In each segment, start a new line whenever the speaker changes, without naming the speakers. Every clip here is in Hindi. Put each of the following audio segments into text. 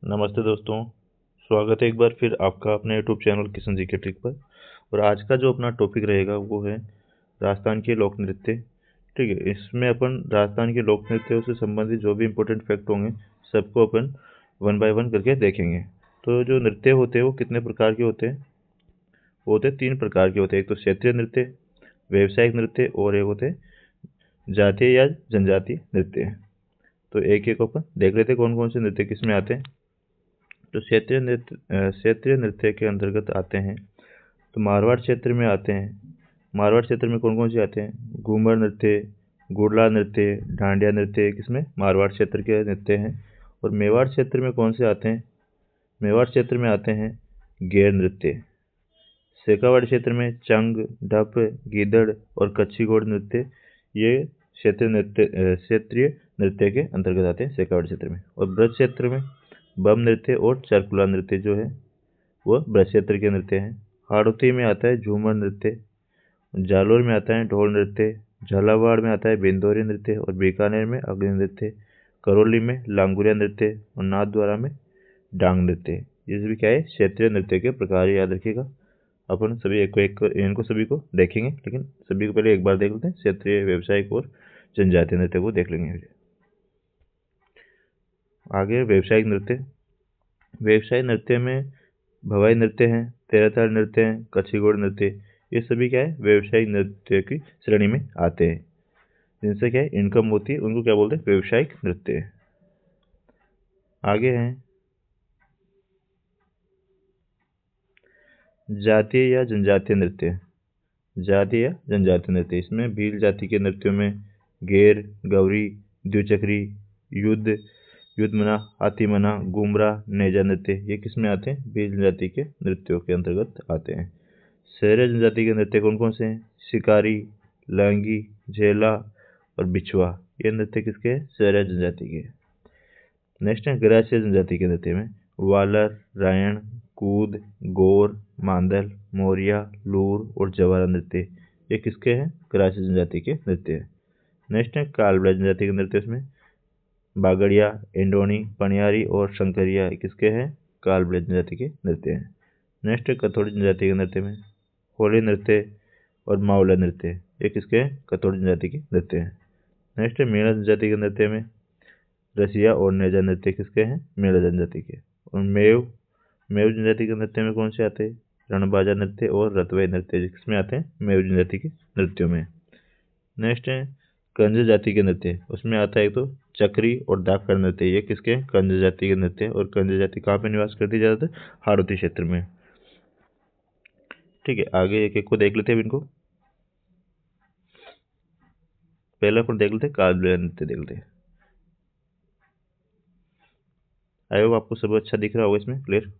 नमस्ते दोस्तों। स्वागत है एक बार फिर आपका अपने यूट्यूब चैनल किशन जी के ट्रिक पर। और आज का जो अपना टॉपिक रहेगा वो है राजस्थान के लोक नृत्य। ठीक है, इसमें अपन राजस्थान के लोक नृत्यों से संबंधित जो भी इम्पोर्टेंट फैक्ट होंगे सबको अपन वन बाय वन करके देखेंगे। तो जो नृत्य होते हैं वो कितने प्रकार के होते हैं? वो होते हैं 3 प्रकार के होते हैं। एक तो क्षेत्रीय नृत्य, व्यावसायिक नृत्य और एक होते हैं जातीय या जनजातीय नृत्य। तो एक एक अपन देख लेते हैं कौन कौन से नृत्य किस में आते हैं। तो क्षेत्रीय नृत्य के अंतर्गत आते हैं तो मारवाड़ क्षेत्र में आते हैं। मारवाड़ क्षेत्र में कौन कौन से आते हैं? घूमर नृत्य, गुड़ला नृत्य, डांडिया नृत्य किसमें? मारवाड़ क्षेत्र के नृत्य हैं। और मेवाड़ क्षेत्र में कौन से आते हैं? मेवाड़ क्षेत्र में आते हैं गैर नृत्य। शेखावाड़ क्षेत्र में चंग, ढप, गीदड़ और कच्छी घोड़ नृत्य ये क्षेत्रीय नृत्य के अंतर्गत आते हैं शेखावाड़ क्षेत्र में। और ब्रज क्षेत्र में बम नृत्य और चरकुला नृत्य जो है वो ब्रज क्षेत्र के नृत्य हैं। हाड़ौती में आता है झूमर नृत्य, जालोर में आता है ढोल नृत्य, झालावाड़ में आता है बिंदोरी नृत्य और बीकानेर में अग्नि नृत्य, करौली में लांगुरिया नृत्य और नाथद्वारा में डांग नृत्य। ये सभी क्या है? क्षेत्रीय नृत्य के प्रकार, याद रखिएगा। अपन सभी इनको सभी को देखेंगे, लेकिन सभी को पहले एक बार देख लेते हैं। क्षेत्रीय, व्यावसायिक और जनजातीय नृत्य को देख लेंगे। आगे व्यावसायिक नृत्य। व्यवसाय नृत्य में भवाई नृत्य हैं, तेरहताल नृत्य हैं, कच्छी घोड़ नृत्य, ये सभी क्या है? व्यावसायिक नृत्य की श्रेणी में आते हैं। जिनसे क्या है इनकम होती है उनको क्या बोलते हैं? व्यावसायिक नृत्य। आगे हैं जातीय या जनजातीय नृत्य। जातीय या जनजातीय नृत्य, इसमें भील जाति के नृत्यों में गेर, गौरी, द्विचक्री, युद्ध, युद्धमना, हाथीमना, गुमरा, नेजा नृत्य ये किस में आते हैं? भील जाति के नृत्यों के अंतर्गत आते हैं। शहरी जनजाति के नृत्य कौन कौन से हैं? शिकारी, लांगी, झेला और बिछुआ, ये नृत्य किसके हैं? शहरी जनजाति के। नेक्स्ट है ग्रासीय जनजाति के नृत्य में वालर, रायण, कूद, गोर, मांदल, मौर्या, लूर और जवारा नृत्य, ये किसके हैं? ग्रासीय जनजाति के नृत्य है। नेक्स्ट है कालबेड़ा जनजाति के नृत्य, इसमें बागड़िया, इंडोनी, पनियारी और शंकरिया किसके हैं? कालबेड़ा जनजाति के नृत्य हैं। नेक्स्ट है कथोड़ी जनजाति के नृत्य में होली नृत्य और मावला नृत्य, ये किसके हैं? कथोड़ी जनजाति के नृत्य हैं। नेक्स्ट है मेला जनजाति के नृत्य में रसिया और नेजा नृत्य किसके हैं? मेला जनजाति के। और मेव जनजाति के नृत्य में कौन से आते हैं? रणबाजा नृत्य और रतवाई नृत्य किसमें आते हैं? मेव जनजाति के नृत्यों में। नेक्स्ट है कंज जाति के नृत्य, उसमें आता है तो चक्री और दाखड़ नृत्य, ये किसके हैं? कंज जाति के नृत्य। और कंज जाति कहाँ पे निवास करती है? ज़्यादातर हाड़ौती क्षेत्र में। ठीक है, आगे एक एक को देख लेते हैं इनको। पहला अपन देख लेते हैं कालबेड़ा नृत्य, देख लेते हैं। आई होप आपको सब अच्छा दिख रहा होगा इसमें, क्लियर।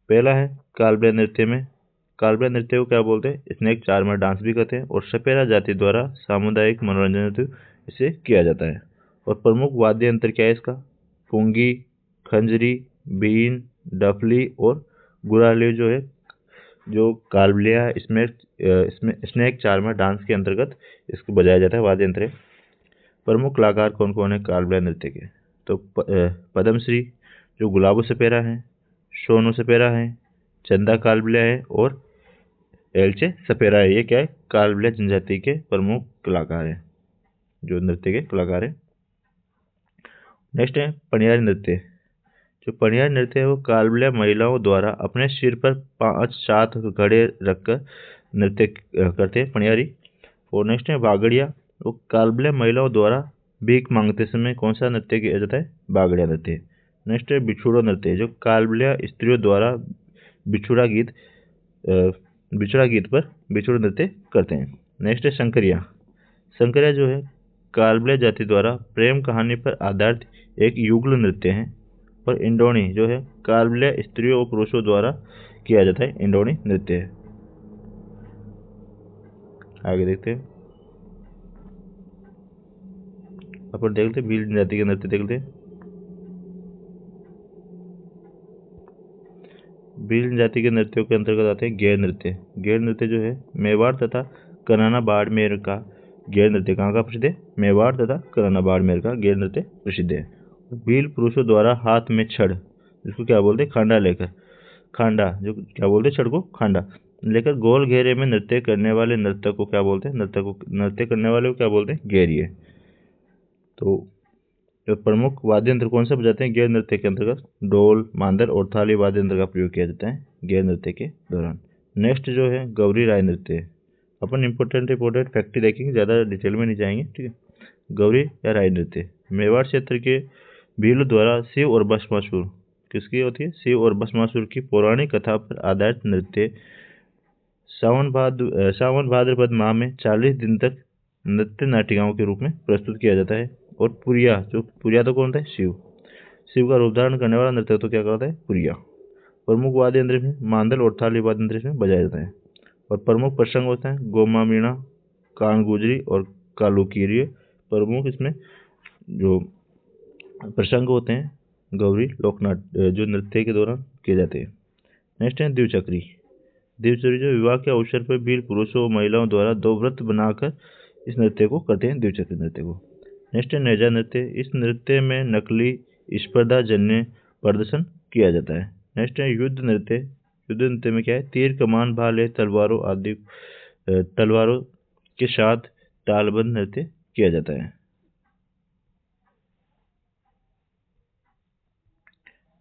पहला है कालबेड़ा नृत्य में, कालबेड़ा नृत्य को क्या बोलते हैं? स्नेक चार्मर डांस भी कहते हैं और सपेरा जाति द्वारा सामुदायिक मनोरंजन हेतु इसे किया जाता है। और प्रमुख वाद्य यंत्र क्या है इसका? पुंगी, खंजरी, बीन, डफली और गुराली जो है जो कालबेड़ा इसमें स्नेक चार्मर डांस के अंतर्गत इसको बजाया जाता है, वाद्य यंत्र है। प्रमुख कलाकार कौन कौन है कालबेड़ा नृत्य के? तो पद्मश्री जो गुलाबो सपेरा हैं, सोनू सपेरा है, चंदा कालबेड़ा है और एलचे सपेरा है। ये क्या है? कालबेड़ा जनजाति के प्रमुख कलाकार हैं, जो नृत्य के कलाकार हैं। नेक्स्ट है पनियारी नृत्य। जो पनियारी नृत्य है वो कालबेड़ा महिलाओं द्वारा अपने सिर पर 5-7 घड़े रखकर नृत्य करते हैं, पनियारी। और नेक्स्ट है बागड़िया, वो कालबेड़ा महिलाओं द्वारा भीख मांगते समय कौन सा नृत्य किया जाता है? बागड़िया नृत्य। नेक्स्ट है बिछुड़ा नृत्य, जो कालबेड़ा स्त्रियों द्वारा बिछुड़ा गीत पर बिछुड़ा नृत्य करते हैं। नेक्स्ट है शंकरिया। शंकरिया जो है कालबेड़ा जाति द्वारा प्रेम कहानी पर आधारित एक युगल नृत्य है। और इंडोनी जो है कालबेड़ा स्त्रियों और पुरुषों द्वारा किया जाता है, इंडोनी नृत्य है। आगे देखते हैं, अपन देखते हैं भील जनजाति के नृत्य देखते हैं। भील जनजाति के नृत्यों के अंतर्गत आते हैं गैर नृत्य। गैर नृत्य जो है मेवाड़ तथा कनाना बाड़मेर का गैर नृत्य कहाँ का प्रसिद्ध है? मेवाड़ तथा कनाना बाड़मेर का गैर नृत्य प्रसिद्ध है। भील पुरुषों द्वारा हाथ में छड़ इसको क्या बोलते हैं, खांडा लेकर, खांडा जो क्या बोलते हैं, छड़ को खांडा लेकर गोल घेरे में नृत्य करने वाले नर्तक को क्या बोलते हैं, नृत्य करने वाले को क्या बोलते हैं, घेरिए। तो जो प्रमुख वाद्य यंत्र कौन से बजाते हैं घेर नृत्य के अंतर्गत, ढोल, मांदल और थाली वाद्य यंत्र का प्रयोग किया जाता है घेर नृत्य के दौरान। नेक्स्ट जो है गौरी राय नृत्य है। अपन इंपॉर्टेंट फैक्ट देखेंगे, ज़्यादा डिटेल में नहीं जाएंगे, ठीक है। गौरी या राय नृत्य मेवाड़ क्षेत्र के भील द्वारा शिव और भस्मासुर, किसकी होती है, शिव और भस्मासुर की पौराणिक कथा पर आधारित नृत्य सावन भाद्रपद माह में 40 दिन तक नृत्य नाटिकाओं के रूप में प्रस्तुत किया जाता है। और पुरिया तो कौन होता है, शिव का रूप धारण करने वाला नृत्य तो क्या कहता है, पुरिया। प्रमुख वाद्य यंत्र में मांदल और थाली वाद्य यंत्र इसमें बजाया जाता है। और प्रमुख प्रसंग होते हैं गोमा मीणा, कान गुजरी और कालुकीरिय। प्रमुख इसमें जो प्रसंग होते हैं गौरी लोकनाट्य जो नृत्य के दौरान किए जाते हैं। नेक्स्ट है द्विचक्री। द्विचक्री जो विवाह के अवसर पर वीर पुरुषों और महिलाओं द्वारा दो व्रत बनाकर इस नृत्य को करते हैं, द्विचक्री नृत्य को। नेक्स्ट है नेजा नृत्य। इस नृत्य में नकली स्पर्धा जन्य प्रदर्शन किया जाता है। नेक्स्ट है युद्ध नृत्य। युद्ध नृत्य में क्या है, तीर, कमान, भाले, तलवारों के साथ तालबद्ध नृत्य किया जाता है।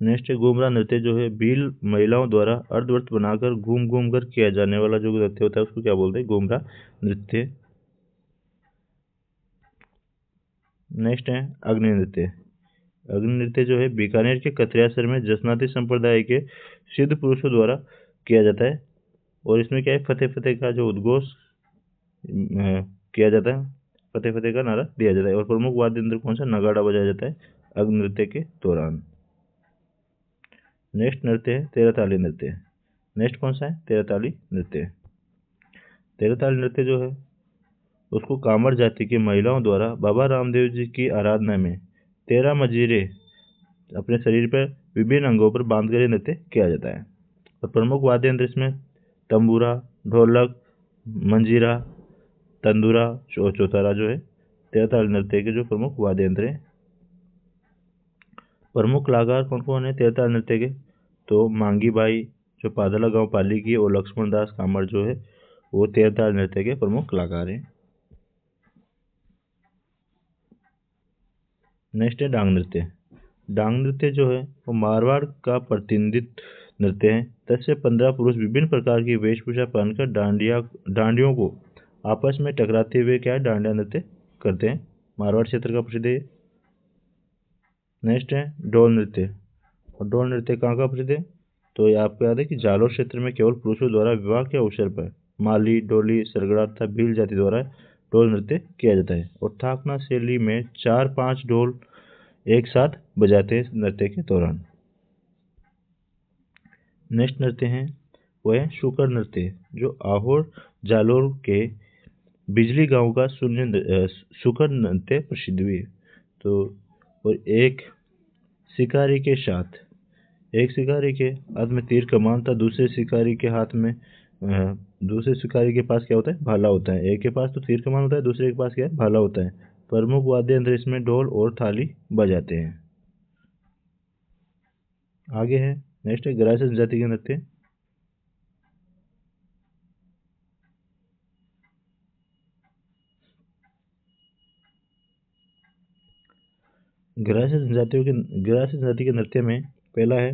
नेक्स्ट है घूमरा नृत्य जो है भील महिलाओं द्वारा अर्धव्रत बनाकर घूम घूम कर किया जाने वाला जो नृत्य होता है उसको क्या बोलते हैं, घूमरा नृत्य। नेक्स्ट है अग्नि नृत्य। अग्नि नृत्य जो है बीकानेर के कतरियासर में जसनाती संप्रदाय के सिद्ध पुरुषों द्वारा किया जाता है। और इसमें क्या है, फतेह फतेह का जो उद्घोष किया जाता है, फतेह फतेह का नारा दिया जाता है। और प्रमुख वाद्य यंत्र कौन सा, नगाड़ा बजाया जाता है अग्नि नृत्य के दौरान। नेक्स्ट नृत्य है तेरह ताली नृत्य। नेक्स्ट कौन सा है, तेरह ताली नृत्य। तेरह ताली नृत्य जो है उसको कामर जाति की महिलाओं द्वारा बाबा रामदेव जी की आराधना में 13 मजीरे अपने शरीर पर विभिन्न अंगों पर बांधकर नृत्य किया जाता है। और प्रमुख वाद्य यंत्र इसमें तंबूरा, ढोलक, मंजीरा, तंदूरा और चौतारा जो है तेरह ताली नृत्य के जो प्रमुख वाद्य यंत्र हैं। प्रमुख कलाकार कौन कौन है तेरह ताली नृत्य के, तो मांगी बाई जो पादला गांव पाली की और लक्ष्मण दास कामर जो है वो तेरह ताली नृत्य के प्रमुख कलाकार हैं। नेक्स्ट है डांग नृत्य। डांग नृत्य जो है वो मारवाड़ का प्रतिनिधित्व नृत्य है। 10 से 15 पुरुष विभिन्न प्रकार की वेशभूषा पहनकर डांडियों को आपस में टकराते हुए क्या है डांडिया नृत्य करते हैं, मारवाड़ क्षेत्र का प्रसिद्ध है। नेक्स्ट है डोल नृत्य। और डोल नृत्य कहाँ का प्रसिद्ध है, तो ये आपको याद है कि जालोर क्षेत्र में केवल पुरुषों द्वारा विवाह के अवसर पर माली, डोली, सरगड़ा तथा भील जाति द्वारा ढोल नृत्य किया जाता है। और थाकना शैली में 4-5 ढोल एक साथ बजाते हैं नृत्य के दौरान। नेक्स्ट नृत्य है वह है शुकर नृत्य जो आहोर जालोर के बिजली गांव का शुकर नृत्य प्रसिद्ध हुई है। तो और एक शिकारी के हाथ में तीर कमान था, दूसरे शिकारी के पास क्या होता है, भाला होता है। एक के पास तो तीर कमान होता है, दूसरे के पास क्या है, भाला होता है। प्रमुख वाद्य यंत्र इसमें ढोल और थाली बजाते हैं। आगे है नेक्स्ट है ग्रास जनजाति के नृत्य। ग्रास जनजाति के नृत्य में पहला है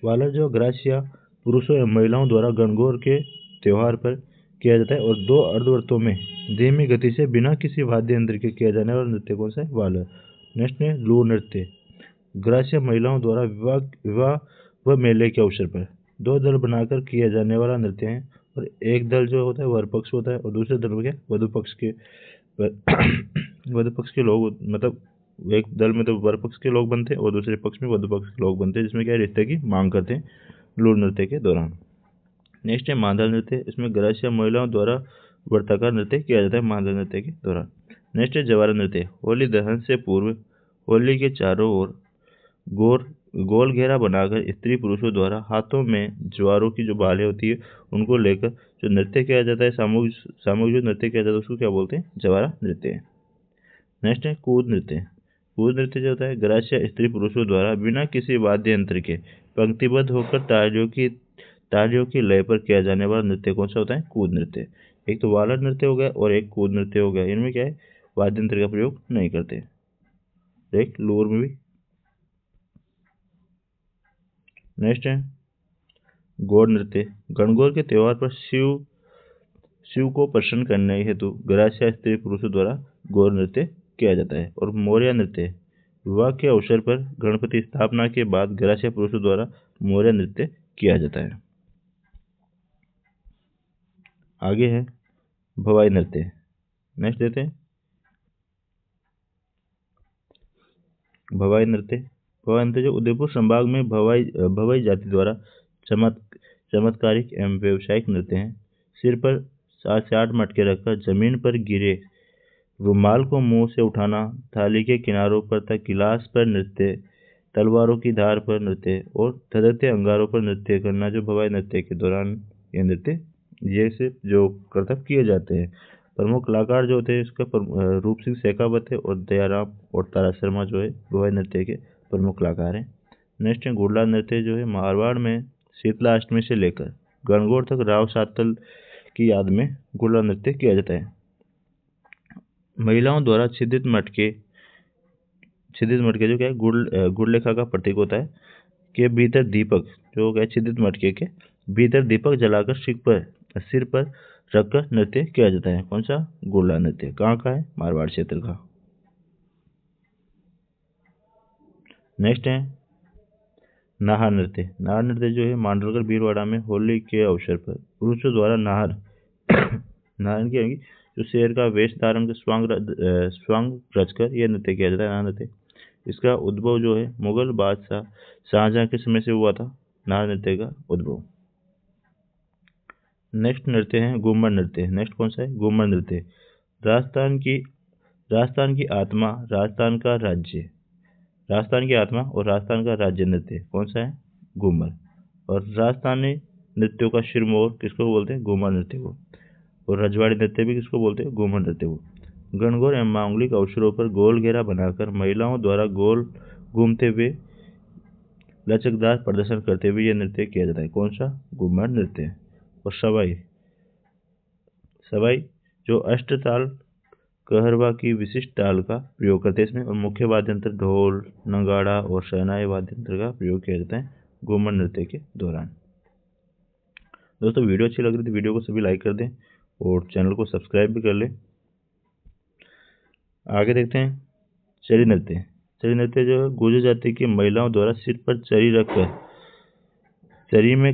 वालर जो ग्रासिया पुरुषों एवं महिलाओं द्वारा गणगौर के त्योहार पर किया जाता है और 2 अर्धव्रतों में धीमी गति से बिना किसी वाद्य यंत्र के किया जाने वाला नृत्य कौन सा है, वालर। नेक्स्ट है लू नृत्य। ग्रासिया महिलाओं द्वारा विवाह व मेले के अवसर पर 2 दल बनाकर किया जाने वाला नृत्य है। और एक दल जो होता है वर पक्ष होता है और दूसरे दल में क्या वधु पक्ष के लोग, मतलब एक दल में तो वर पक्ष के लोग बनते हैं और दूसरे पक्ष में वधु पक्ष के लोग बनते हैं, जिसमें क्या रिश्ते की मांग करते हैं लूर नृत्य के दौरान। नेक्स्ट है मांदल नृत्य। इसमें ग्रासिया महिलाओं द्वारा वर्ताकार नृत्य किया जाता है मांदल नृत्य के दौरान। नेक्स्ट है जवारा नृत्य। होली दहन से पूर्व होली के चारों ओर गोल घेरा बनाकर स्त्री पुरुषों द्वारा हाथों में ज्वारों की जो बालें होती है उनको लेकर जो नृत्य किया जाता है, सामूहिक जो नृत्य किया जाता है उसको क्या बोलते हैं, जवारा नृत्य। नेक्स्ट है कूद नृत्य। कूद नृत्य जो होता है ग्रास्य स्त्री पुरुषों द्वारा बिना किसी वाद्य यंत्र के पंक्तिबद्ध होकर तालियों की लय पर किया जाने वाला नृत्य कौन सा होता है? कूद नृत्य। एक तो वालर नृत्य हो गया और एक कूद नृत्य हो गया। इनमें क्या है? वाद्य यंत्र का प्रयोग नहीं करते। एक लोर में भी। नेक्स्ट है गौड़ नृत्य। गणगौर के त्योहार पर शिव को प्रसन्न करने हेतु ग्रास्य स्त्री पुरुषों द्वारा गौर नृत्य किया जाता है। और मौर्य नृत्य विवाह के अवसर पर गणपति स्थापना के बाद ग्रास्य पुरुषों द्वारा मौर्य नृत्य किया जाता है। आगे है भवाई नृत्य। नेक्स्ट देते हैं भवाई नृत्य। भवाई नृत्य जो उदयपुर संभाग में भवाई जाति द्वारा चमत्कारिक एवं व्यावसायिक नृत्य हैं। सिर पर 7 से 8 मटके रखकर जमीन पर गिरे रुमाल को मुंह से उठाना, थाली के किनारों पर तक गिलास पर नृत्य, तलवारों की धार पर नृत्य और धधकते अंगारों पर नृत्य करना, जो भवाई नृत्य के दौरान ये नृत्य ये से जो करतब किए जाते हैं। प्रमुख कलाकार जो होते हैं इसका रूप सिंह शेखावत है और दयाराम और तारा शर्मा जो है भवाई नृत्य के प्रमुख कलाकार हैं। नेक्स्ट है गुड़ला नृत्य जो है मारवाड़ में शीतला अष्टमी से लेकर गणगौर तक राव सातल की याद में गुड़ला नृत्य किया जाता है। महिलाओं द्वारा छिद्रित मटके जो क्या है गुड़लेखा का प्रतीक होता है के भीतर दीपक जो क्या छिद्रित मटके के भीतर दीपक जलाकर सिर पर रखकर नृत्य किया जाता है। कौन सा? गुड़ला नृत्य। कहाँ का है? मारवाड़ क्षेत्र का। नेक्स्ट है नाहर नृत्य। नाहर नृत्य जो है मांडरगढ़ भीलवाड़ा में होली के अवसर पर पुरुषों द्वारा नाहर की जो शेर का वेश धारण कर स्वांग रचकर यह नृत्य किया जाता है। नाहर नृत्य इसका उद्भव जो है मुगल बादशाह शाहजहां के समय से हुआ था। नाहर नृत्य का उद्भव। नेक्स्ट नृत्य है घूमर नृत्य। नेक्स्ट कौन सा है? घूमर नृत्य। राजस्थान की आत्मा, राजस्थान का राज्य, राजस्थान की आत्मा और राजस्थान का राज्य नृत्य कौन सा है? घूमर। और राजस्थानी नृत्यों का शिरमौर किसको बोलते हैं? घूमर नृत्य को। और रजवाड़ी नृत्य भी किसको बोलते हैं? घूमर नृत्य को। गणगौर एवं मांगलिक अवसरों पर गोल घेरा बनाकर महिलाओं द्वारा गोल घूमते हुए लचकदार प्रदर्शन करते हुए यह नृत्य किया जाता है। कौन सा? घूमर नृत्य। और सवाई जो अष्टताल कहरवा की विशिष्ट ताल का प्रयोग करते हैं इसमें। और मुख्य वाद्य यंत्र ढोल, नगाड़ा और शहनाई वाद्य यंत्र का प्रयोग किया जाता है घूमर नृत्य के दौरान। दोस्तों वीडियो अच्छी लग रही थी वीडियो को सभी लाइक कर दें और चैनल को सब्सक्राइब भी कर लें। आगे देखते हैं चरी नृत्य। चरी नृत्य जो है गुर्जर जाति की महिलाओं द्वारा सिर पर चरी रखकर चरी में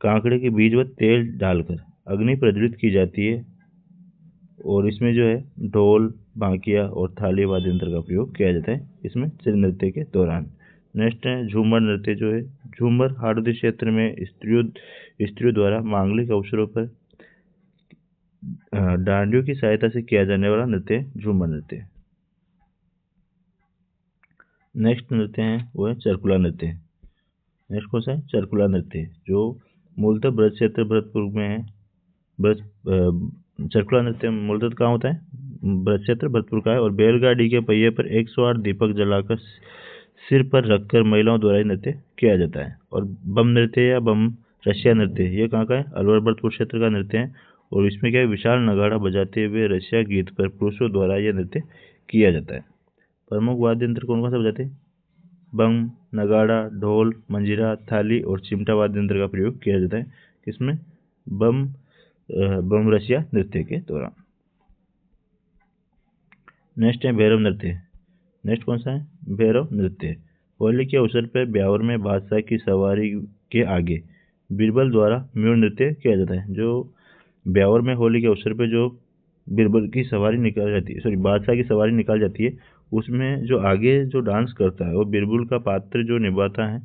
कांकड़े के बीज व तेल डालकर अग्नि प्रज्वलित की जाती है। और इसमें जो है ढोल, बांकिया और थाली वाद्य यंत्र का प्रयोग किया जाता है इसमें चरी नृत्य के दौरान। नेक्स्ट है झूमर नृत्य जो है झूमर हाड़ौती क्षेत्र में स्त्रियों द्वारा मांगलिक अवसरों पर डांडियों की सहायता से किया जाने वाला नृत्य झूमर नृत्य। नेक्स्ट नृत्य है वो है चरकुला नृत्य। नेक्स्ट कौन सा है? चरकुला नृत्य जो मूलतः ब्रज क्षेत्र भरतपुर में है। चरकुला नृत्य मूलतः कहाँ होता है? ब्रज क्षेत्र भरतपुर का है। और बैलगाड़ी के पहिए पर 108 दीपक जलाकर सिर पर रखकर महिलाओं द्वारा नृत्य किया जाता है। और बम नृत्य या बम रसिया नृत्य ये कहाँ का है? अलवर भरतपुर क्षेत्र का नृत्य है। और इसमें क्या है? विशाल नगाड़ा बजाते हुए रसिया गीत पर पुरुषों द्वारा यह नृत्य किया जाता है। प्रमुख वाद्य यंत्र कौन कौन सा बजाते हैं? बम, नगाड़ा, ढोल, मंजीरा, थाली और चिमटा वाद्य यंत्र का प्रयोग किया जाता है किसमें? बम रसिया नृत्य के दौरान। नेक्स्ट है भैरव नृत्य। नेक्स्ट कौन सा है? भैरव नृत्य। होली के अवसर पर ब्यावर में बादशाह की सवारी के आगे बीरबल द्वारा मयूर नृत्य किया जाता है। जो ब्यावर में होली के अवसर पर जो बीरबल की सवारी निकाल जाती है बादशाह की सवारी निकाल जाती है उसमें जो आगे जो डांस करता है वो बीरबल का पात्र जो निभाता है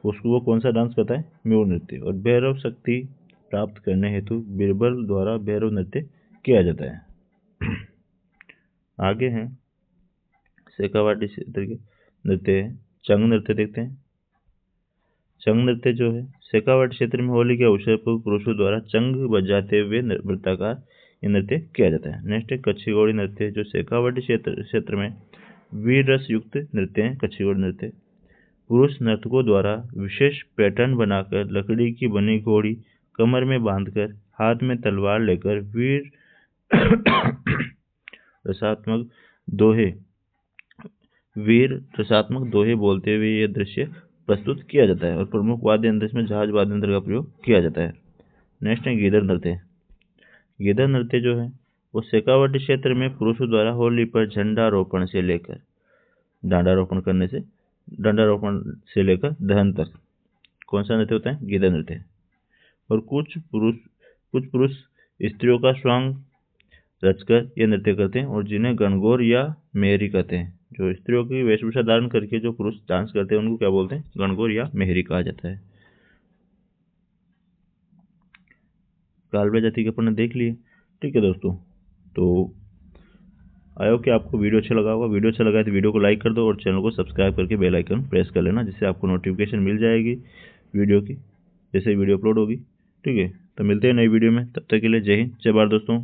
उसको वो कौन सा डांस करता है? मयूर नृत्य। और भैरव शक्ति प्राप्त करने हेतु बीरबल द्वारा भैरव नृत्य किया जाता है। आगे हैं शेखावाटी क्षेत्र के नृत्य चंग नृत्य देखते हैं। चंग नृत्य जो है शेखावाटी क्षेत्र में होली के अवसर पर पुरुषों द्वारा चंग बजाते हुए वृत्ताकार ये नृत्य किया जाता है। नेक्स्ट है कच्छी घोड़ी नृत्य जो शेखावाटी क्षेत्र में वीर रस युक्त नृत्य हैं कच्छीगुड़ नृत्य। पुरुष नर्तकों द्वारा विशेष पैटर्न बनाकर लकड़ी की बनी घोड़ी कमर में बांधकर हाथ में तलवार लेकर वीर रसात्मक दोहे बोलते हुए यह दृश्य प्रस्तुत किया जाता है। और प्रमुख वाद्य यंत्र इसमें जहाज वाद्य यंत्र का प्रयोग किया जाता है। नेक्स्ट है गीदड़ नृत्य। गीदड़ नृत्य जो है वो शेखावाटी क्षेत्र में पुरुषों द्वारा होली पर झंडारोपण से लेकर दहन तक कौन सा नृत्य होता है? गीदड़ नृत्य। और कुछ पुरुष स्त्रियों का स्वांग रचकर यह नृत्य करते हैं और जिन्हें गणगौर या मेहरी कहते हैं। जो स्त्रियों की वेशभूषा धारण करके जो पुरुष डांस करते हैं उनको क्या बोलते हैं? गणगौर या मेहरी कहा जाता है। कालबेलिया जाति के अपन ने देख लिए। ठीक है दोस्तों, तो आई होप कि आपको वीडियो अच्छा लगा होगा। वीडियो अच्छा लगा है तो वीडियो को लाइक कर दो और चैनल को सब्सक्राइब करके बेल आइकन प्रेस कर लेना, जिससे आपको नोटिफिकेशन मिल जाएगी वीडियो की जैसे वीडियो अपलोड होगी। ठीक है, तो मिलते हैं नई वीडियो में, तब तक के लिए जय हिंद जय भारत दोस्तों।